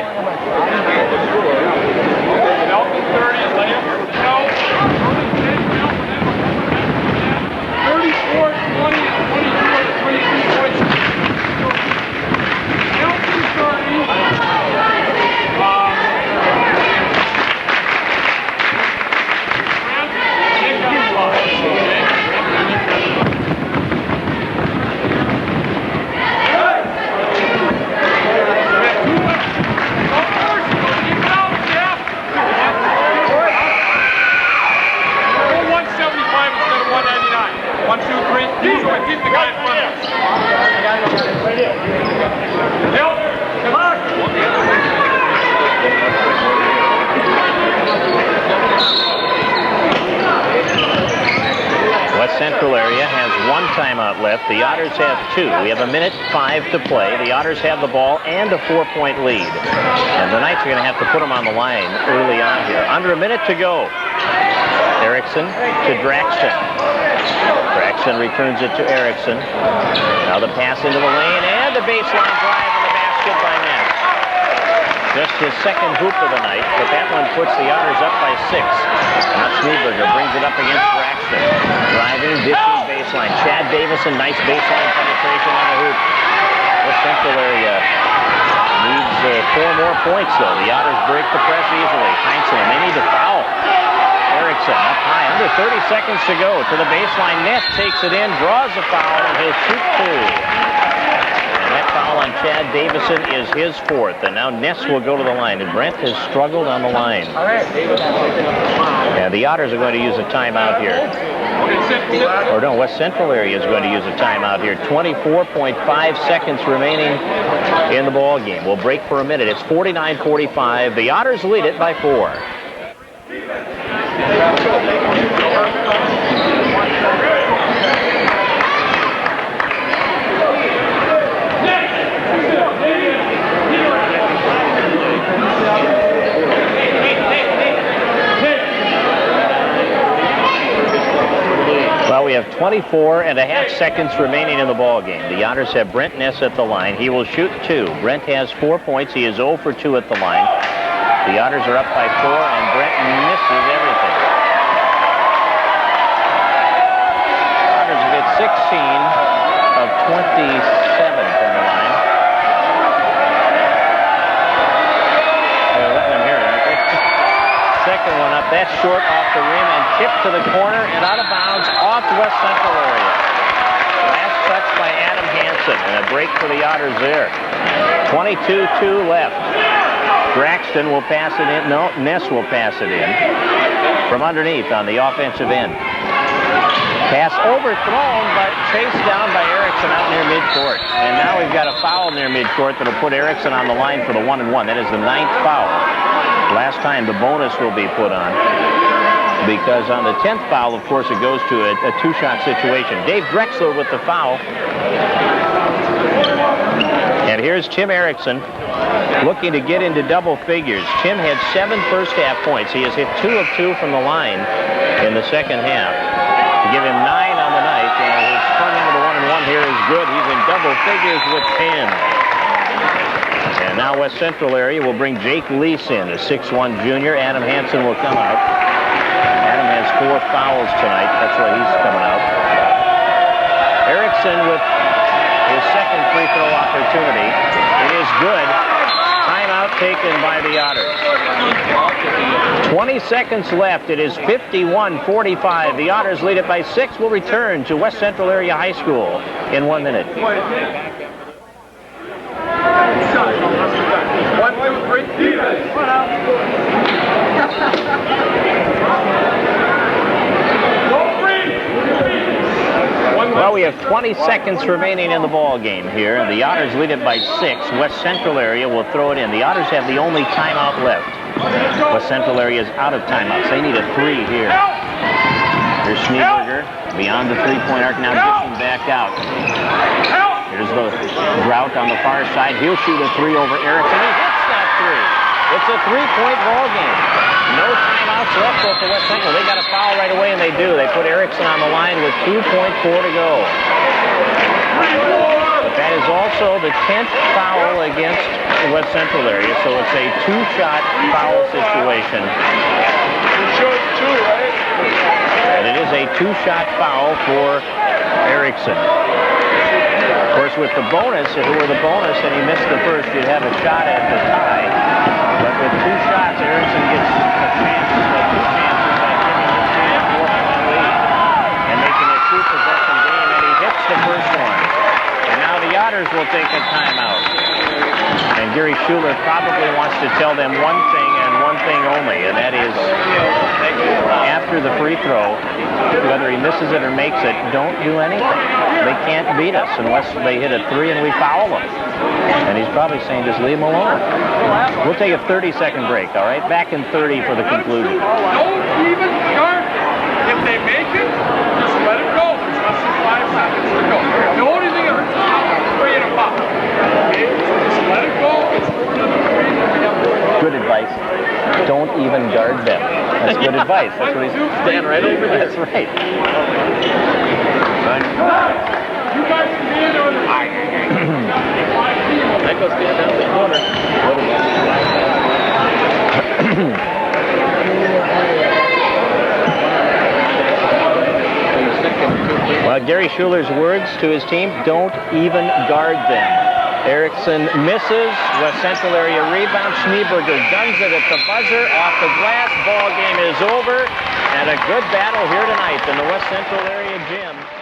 West Central area has 1 timeout left. The Otters have 2. We have 1:05 to play. The Otters have the ball and a 4-point lead. And the Knights are going to have to put them on the line early on here. Under 1 minute to go. Erickson to Draxton. Braxton returns it to Erickson. Now the pass into the lane and the baseline drive in the basket by Ness. Just his second hoop of the night, but that one puts the Otters up by 6. Now Schneeberger brings it up against Braxton. Driving, dishing baseline. Chad Davison, nice baseline penetration on the hoop. The central area needs 4 more points, though. The Otters break the press easily. Heinsohn, and they need to foul. Erickson up high, under 30 seconds to go. To the baseline, Ness takes it in, draws a foul, and he'll shoot 2. That foul on Chad Davison is his 4th, and now Ness will go to the line, and Brent has struggled on the line. And the Otters are going to use a timeout here. Or no, West Central area is going to use a timeout here. 24.5 seconds remaining in the ball game. We'll break for a minute. It's 49-45. The Otters lead it by 4. Well, we have 24.5 seconds remaining in the ball game. The Otters have Brent Ness at the line. He will shoot 2. Brent has 4 points. He is 0 for 2 at the line. The Otters are up by 4, and Brent misses everything. Otters have hit 16 of 27 from the line. They're letting them hear it, aren't they? Second one up. That's short off the rim and tipped to the corner and out of bounds off West Central area. Last touch by Adam Hansen, and a break for the Otters there. 22-2 left. Braxton will pass it in. No, Ness will pass it in from underneath on the offensive end. Pass overthrown, but chased down by Erickson out near midcourt. And now we've got a foul near midcourt that'll put Erickson on the line for the 1-and-1. That is the 9th foul. Last time the bonus will be put on, because on the 10th foul, of course, it goes to a 2-shot situation. Dave Drexler with the foul. And here's Tim Erickson looking to get into double figures. Tim had 7 first-half points. He has hit 2 of 2 from the line in the second half to give him 9 on the night. And his sprung into the 1-and-1 here is good. He's in double figures with 10. And now West Central area will bring Jake Lease in, a 6'1 junior. Adam Hansen will come out. Adam has 4 fouls tonight. That's why he's coming out. Erickson with his second free throw opportunity. It is good. Timeout taken by the Otters. 20 seconds left. It is 51-45. The Otters lead it by 6. Will return to West Central Area High School in 1 minute. 1, 2, 3, defense. Well, we have 20 seconds remaining in the ball game here, and the Otters lead it by 6. West Central area will throw it in. The Otters have the only timeout left. West Central area is out of timeouts. They need a 3 here. Here's Schneeberger beyond the 3-point arc, now dishing back out. Here's the Grout on the far side. He'll shoot a 3 over Erickson. He hits that 3. It's a 3-point ball game. No timeouts left though for West Central. They got a foul right away, and they do. They put Erickson on the line with 2.4 to go. But that is also the 10th foul against the West Central area, so it's a 2-shot foul situation. And it is a 2-shot foul for Erickson. Of course, with the bonus, if it were the bonus and he missed the first, you'd have a shot at the tie. But with 2 shots, Erickson gets a chance, 2 chances by giving this team a 4-point lead and making a 2-possession game, and he hits the first one. And now the Otters will take a timeout. And Gary Schuler probably wants to tell them one thing and one thing only, and that is after the free throw, whether he misses it or makes it, don't do anything. They can't beat us unless they hit a 3 and we foul them. And he's probably saying just leave him alone. We'll take a 30-second break, all right? Back in 30 for the conclusion. Don't even start. If they make it, just let it go. There's less than 5 seconds to go. The only thing is 3 and a pop. Okay? Just let it go. It's 4 to 3. Good advice. Don't even guard them. That's good advice. That's what he's Stand right over there. That's right. You guys can be in there with the That goes stand down the corner. Well, Gary Schuler's words to his team, don't even guard them. Erickson misses. West Central area rebound. Schneeberger guns it at the buzzer. Off the glass. Ball game is over. And a good battle here tonight in the West Central area gym.